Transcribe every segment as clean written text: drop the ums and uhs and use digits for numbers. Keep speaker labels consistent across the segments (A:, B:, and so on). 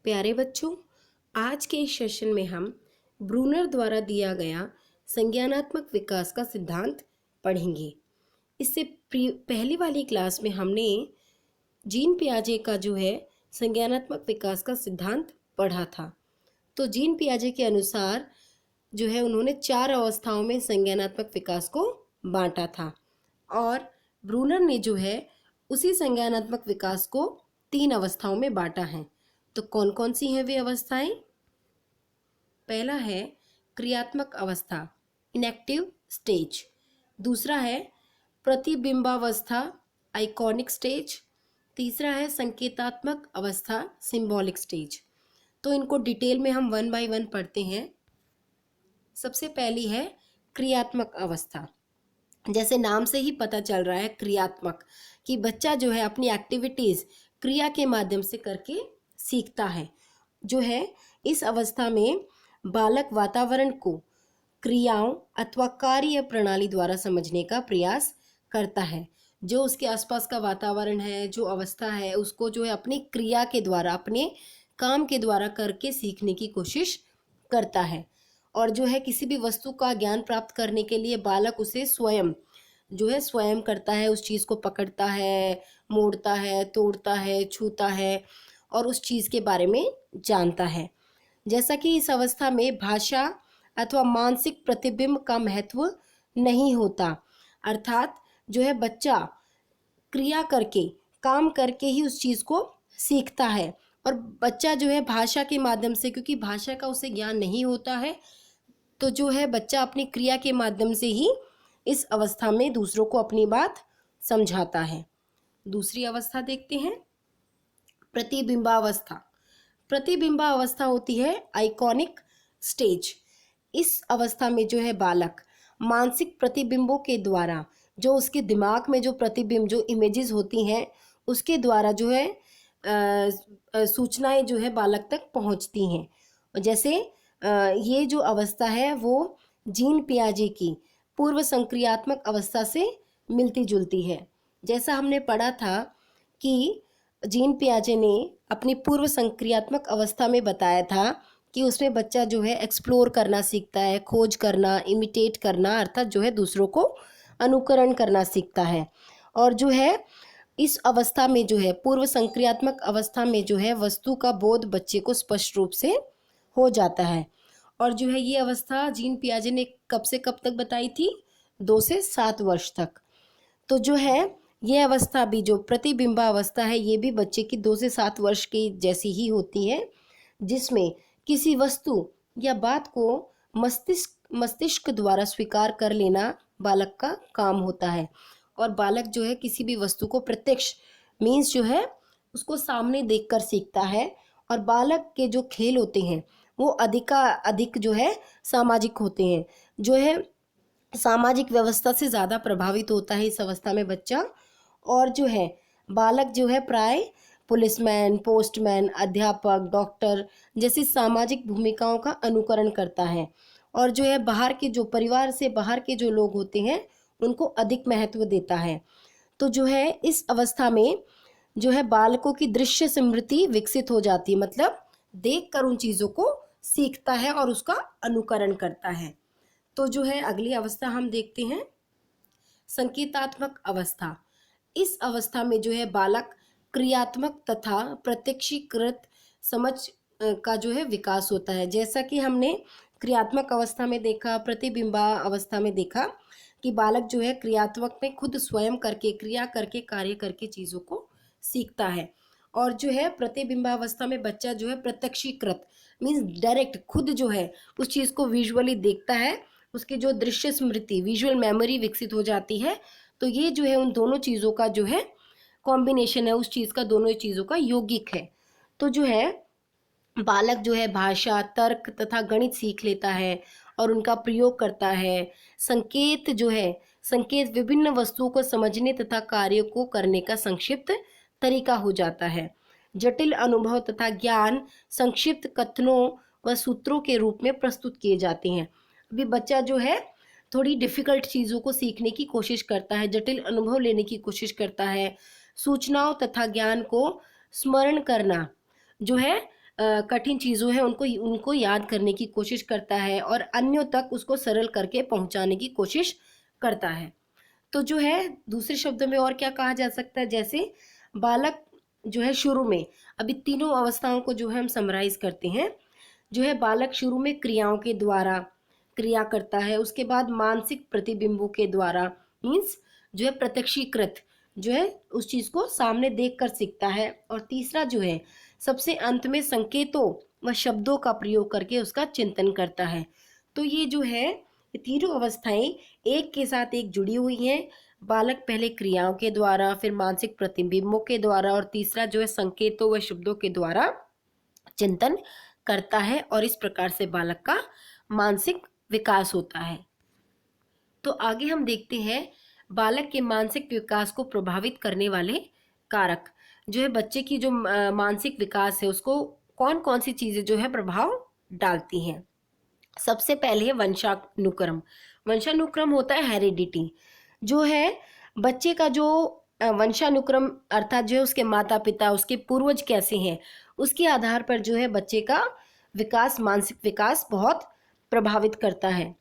A: प्यारे बच्चों, आज के इस सेशन में हम ब्रूनर द्वारा दिया गया संज्ञानात्मक विकास का सिद्धांत पढ़ेंगे। इससे पहली वाली क्लास में हमने जीन पियाजे का जो है संज्ञानात्मक विकास का सिद्धांत पढ़ा था। तो जीन पियाजे के अनुसार जो है उन्होंने 4 अवस्थाओं में संज्ञानात्मक विकास को बांटा था और ब्रूनर ने जो है उसी संज्ञानात्मक विकास को 3 अवस्थाओं में बांटा है। तो कौन कौन सी हैं वे अवस्थाएं? पहला है क्रियात्मक अवस्था, इनएक्टिव स्टेज। दूसरा है प्रतिबिंबावस्था, आइकॉनिक स्टेज। तीसरा है संकेतात्मक अवस्था, सिंबॉलिक स्टेज। तो इनको डिटेल में हम 1 बाय 1 पढ़ते हैं। सबसे पहली है क्रियात्मक अवस्था। जैसे नाम से ही पता चल रहा है क्रियात्मक, कि बच्चा जो है अपनी एक्टिविटीज़ क्रिया के माध्यम से करके सीखता है। जो है इस अवस्था में बालक वातावरण को क्रियाओं अथवा कार्य प्रणाली द्वारा समझने का प्रयास करता है। जो उसके आसपास का वातावरण है, जो अवस्था है, उसको जो है अपनी क्रिया के द्वारा, अपने काम के द्वारा करके सीखने की कोशिश करता है। और जो है किसी भी वस्तु का ज्ञान प्राप्त करने के लिए बालक उसे स्वयं करता है, उस चीज़ को पकड़ता है, मोड़ता है, तोड़ता है, छूता है और उस चीज़ के बारे में जानता है। जैसा कि इस अवस्था में भाषा अथवा मानसिक प्रतिबिंब का महत्व नहीं होता, अर्थात जो है बच्चा क्रिया करके, काम करके ही उस चीज़ को सीखता है। और बच्चा जो है भाषा के माध्यम से, क्योंकि भाषा का उसे ज्ञान नहीं होता है, तो जो है बच्चा अपनी क्रिया के माध्यम से ही इस अवस्था में दूसरों को अपनी बात समझाता है। दूसरी अवस्था देखते हैं, प्रतिबिंबावस्था। प्रतिबिंबावस्था होती है आइकॉनिक स्टेज। इस अवस्था में जो है बालक मानसिक प्रतिबिंबों के द्वारा, जो उसके दिमाग में जो प्रतिबिंब, जो इमेजेस होती हैं, उसके द्वारा जो है सूचनाएं जो है बालक तक पहुंचती हैं। जैसे ये जो अवस्था है वो जीन पियाजे की पूर्व संक्रियात्मक अवस्था से मिलती जुलती है। जैसा हमने पढ़ा था कि जीन पियाजे ने अपनी पूर्व संक्रियात्मक अवस्था में बताया था कि उसमें बच्चा जो है एक्सप्लोर करना सीखता है, खोज करना, इमिटेट करना, अर्थात जो है दूसरों को अनुकरण करना सीखता है। और जो है इस अवस्था में जो है पूर्व संक्रियात्मक अवस्था में जो है वस्तु का बोध बच्चे को स्पष्ट रूप से हो जाता है। और जो है ये अवस्था जीन पियाजे ने कब से कब तक बताई थी? 2 से 7 वर्ष तक। तो जो है ये अवस्था भी, जो प्रतिबिंबा अवस्था है, ये भी बच्चे की 2 से 7 वर्ष की जैसी ही होती है, जिसमें किसी वस्तु या बात को मस्तिष्क द्वारा स्वीकार कर लेना बालक का काम होता है। और बालक जो है किसी भी वस्तु को प्रत्यक्ष मीन्स जो है उसको सामने देखकर सीखता है। और बालक के जो खेल होते हैं वो अधिक जो है सामाजिक होते हैं। जो है सामाजिक व्यवस्था से ज़्यादा प्रभावित होता है इस अवस्था में बच्चा। और जो है बालक जो है प्राय पुलिसमैन, पोस्टमैन, अध्यापक, डॉक्टर जैसी सामाजिक भूमिकाओं का अनुकरण करता है। और जो है परिवार से बाहर के जो लोग होते हैं उनको अधिक महत्व देता है। तो जो है इस अवस्था में जो है बालकों की दृश्य स्मृति विकसित हो जाती है, मतलब देखकर उन चीज़ों को सीखता है और उसका अनुकरण करता है। तो जो है अगली अवस्था हम देखते हैं, संकेतात्मक अवस्था। इस अवस्था में जो है बालक क्रियात्मक तथा प्रत्यक्षीकृत समझ का जो है विकास होता है। जैसा कि हमने क्रियात्मक अवस्था में देखा, प्रतिबिंबा अवस्था में देखा कि बालक जो है क्रियात्मक में खुद स्वयं करके, क्रिया करके, कार्य करके चीज़ों को सीखता है। और जो है प्रतिबिंबावस्था में बच्चा जो है प्रत्यक्षीकृत मीन्स डायरेक्ट खुद जो है उस चीज़ को विजुअली देखता है, उसकी जो दृश्य स्मृति, विजुअल मेमोरी विकसित हो जाती है। तो ये जो है उन दोनों चीज़ों का जो है कॉम्बिनेशन है, उस चीज़ का, दोनों चीज़ों का यौगिक है। तो जो है बालक जो है भाषा, तर्क तथा गणित सीख लेता है और उनका प्रयोग करता है। संकेत विभिन्न वस्तुओं को समझने तथा कार्य को करने का संक्षिप्त तरीका हो जाता है। जटिल अनुभव तथा ज्ञान संक्षिप्त कथनों व सूत्रों के रूप में प्रस्तुत किए जाते हैं। अभी बच्चा जो है थोड़ी डिफिकल्ट चीज़ों को सीखने की कोशिश करता है, जटिल अनुभव लेने की कोशिश करता है। सूचनाओं तथा ज्ञान को स्मरण करना जो है कठिन चीज़ों है उनको उनको याद करने की कोशिश करता है और अन्यों तक उसको सरल करके पहुंचाने की कोशिश करता है। तो जो है दूसरे शब्दों में और क्या कहा जा सकता है, जैसे बालक जो है शुरू में, अभी तीनों अवस्थाओं को जो है हम समराइज करते हैं। जो है बालक शुरू में क्रियाओं के द्वारा क्रिया करता है, उसके बाद मानसिक प्रतिबिंबों के द्वारा, मीन्स जो है प्रत्यक्षीकृत, जो है उस चीज को सामने देख कर सीखता है, और तीसरा जो है सबसे अंत में संकेतों व शब्दों का प्रयोग करके उसका चिंतन करता है। तो ये जो है ये तीनों अवस्थाएं एक के साथ एक जुड़ी हुई हैं। बालक पहले क्रियाओं के द्वारा, फिर मानसिक प्रतिबिंबों के द्वारा, और तीसरा जो है संकेतों व शब्दों के द्वारा चिंतन करता है, और इस प्रकार से बालक का मानसिक विकास होता है। तो आगे हम देखते हैं बालक के मानसिक विकास को प्रभावित करने वाले कारक। जो है बच्चे की जो मानसिक विकास है उसको कौन कौन सी चीजें जो है प्रभाव डालती हैं। सबसे पहले है वंशानुक्रम। वंशानुक्रम होता है हेरिडिटी। जो है बच्चे का जो वंशानुक्रम, अर्थात जो है उसके माता पिता, उसके पूर्वज कैसे हैं, उसके आधार पर जो है बच्चे का विकास, मानसिक विकास बहुत प्रभावित करता है।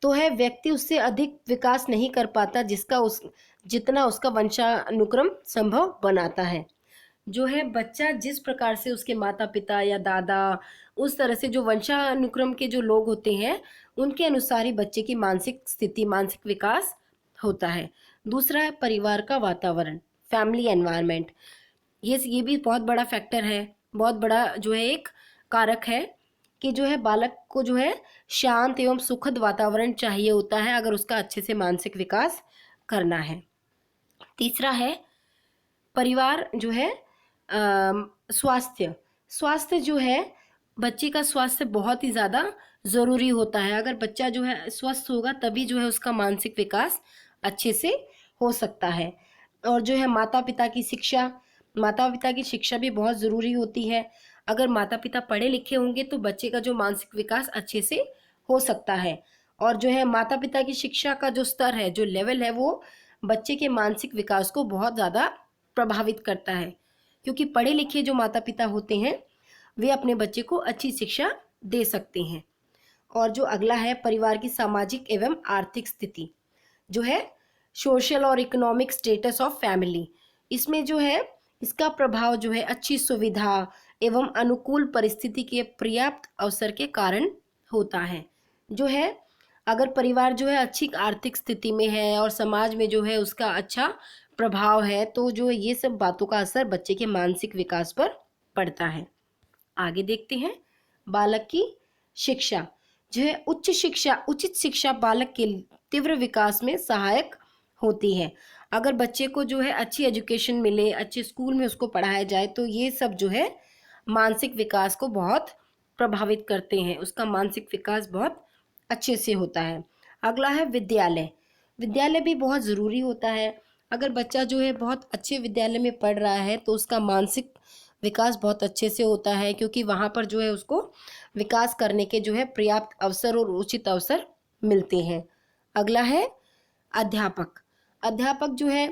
A: तो है व्यक्ति उससे अधिक विकास नहीं कर पाता जितना उसका वंशानुक्रम संभव बनाता है। जो है बच्चा जिस प्रकार से उसके माता पिता या दादा, उस तरह से जो वंशानुक्रम के जो लोग होते हैं उनके अनुसार ही बच्चे की मानसिक स्थिति, मानसिक विकास होता है। दूसरा है परिवार का वातावरण, फैमिली एनवायरनमेंट। ये भी बहुत बड़ा फैक्टर है, बहुत बड़ा जो है एक कारक है कि जो है बालक को जो है शांत एवं सुखद वातावरण चाहिए होता है अगर उसका अच्छे से मानसिक विकास करना है। तीसरा है परिवार जो है स्वास्थ्य। स्वास्थ्य जो है बच्चे का स्वास्थ्य बहुत ही ज़्यादा ज़रूरी होता है। अगर बच्चा जो है स्वस्थ होगा तभी जो है उसका मानसिक विकास अच्छे से हो सकता है। और जो है माता पिता की शिक्षा, माता पिता की शिक्षा भी बहुत ज़रूरी होती है। अगर माता पिता पढ़े लिखे होंगे तो बच्चे का जो मानसिक विकास अच्छे से हो सकता है। और जो है माता पिता की शिक्षा का जो स्तर है, जो लेवल है, वो बच्चे के मानसिक विकास को बहुत ज़्यादा प्रभावित करता है, क्योंकि पढ़े लिखे जो माता पिता होते हैं वे अपने बच्चे को अच्छी शिक्षा दे सकते हैं। और जो अगला है परिवार की सामाजिक एवं आर्थिक स्थिति, जो है सोशल और इकोनॉमिक स्टेटस ऑफ फैमिली। इसमें जो है इसका प्रभाव जो है अच्छी सुविधा एवं अनुकूल परिस्थिति के पर्याप्त अवसर के कारण होता है। जो है अगर परिवार जो है अच्छी आर्थिक स्थिति में है और समाज में जो है उसका अच्छा प्रभाव है तो जो ये सब बातों का असर बच्चे के मानसिक विकास पर पड़ता है। आगे देखते हैं बालक की शिक्षा। जो है उच्च शिक्षा, उचित शिक्षा बालक के तीव्र विकास में सहायक होती है। अगर बच्चे को जो है अच्छी एजुकेशन मिले, अच्छे स्कूल में उसको पढ़ाया जाए तो ये सब जो है मानसिक विकास को बहुत प्रभावित करते हैं, उसका मानसिक विकास बहुत अच्छे से होता है। अगला है विद्यालय। विद्यालय भी बहुत ज़रूरी होता है। अगर बच्चा जो है बहुत अच्छे विद्यालय में पढ़ रहा है तो उसका मानसिक विकास बहुत अच्छे से होता है, क्योंकि वहाँ पर जो है उसको विकास करने के जो है पर्याप्त अवसर और उचित अवसर मिलते हैं। अगला है अध्यापक। अध्यापक जो है,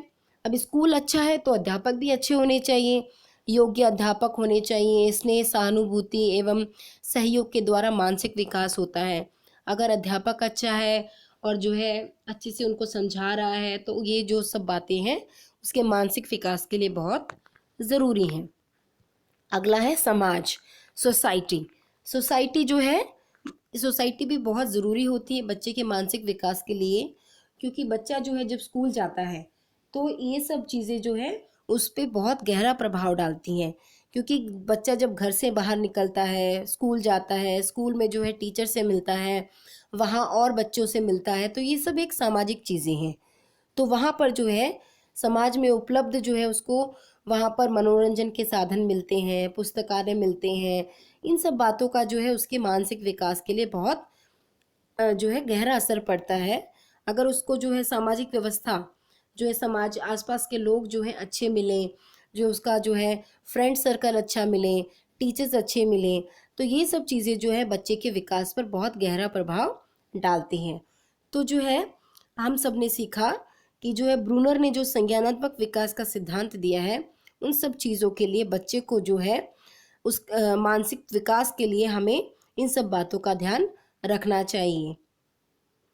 A: अब स्कूल अच्छा है तो अध्यापक भी अच्छे होने चाहिए, योग्य अध्यापक होने चाहिए। स्नेह, सहानुभूति एवं सहयोग के द्वारा मानसिक विकास होता है। अगर अध्यापक अच्छा है और जो है अच्छे से उनको समझा रहा है तो ये जो सब बातें हैं उसके मानसिक विकास के लिए बहुत ज़रूरी हैं। अगला है समाज, सोसाइटी। सोसाइटी जो है, सोसाइटी भी बहुत ज़रूरी होती है बच्चे के मानसिक विकास के लिए, क्योंकि बच्चा जो है जब स्कूल जाता है तो ये सब चीज़ें जो है उस पर बहुत गहरा प्रभाव डालती हैं। क्योंकि बच्चा जब घर से बाहर निकलता है, स्कूल जाता है, स्कूल में जो है टीचर से मिलता है, वहाँ और बच्चों से मिलता है, तो ये सब एक सामाजिक चीज़ें हैं। तो वहाँ पर जो है समाज में उपलब्ध जो है उसको वहाँ पर मनोरंजन के साधन मिलते हैं, पुस्तकालय मिलते हैं। इन सब बातों का जो है उसके मानसिक विकास के लिए बहुत जो है गहरा असर पड़ता है। अगर उसको जो है सामाजिक व्यवस्था, जो है समाज, आसपास के लोग जो है अच्छे मिलें, जो उसका जो है फ्रेंड सर्कल अच्छा मिले, टीचर्स अच्छे मिलें, तो ये सब चीज़ें जो है बच्चे के विकास पर बहुत गहरा प्रभाव डालती हैं। तो जो है हम सब ने सीखा कि जो है ब्रूनर ने जो संज्ञानात्मक विकास का सिद्धांत दिया है उन सब चीज़ों के लिए बच्चे को जो है उस मानसिक विकास के लिए हमें इन सब बातों का ध्यान रखना चाहिए।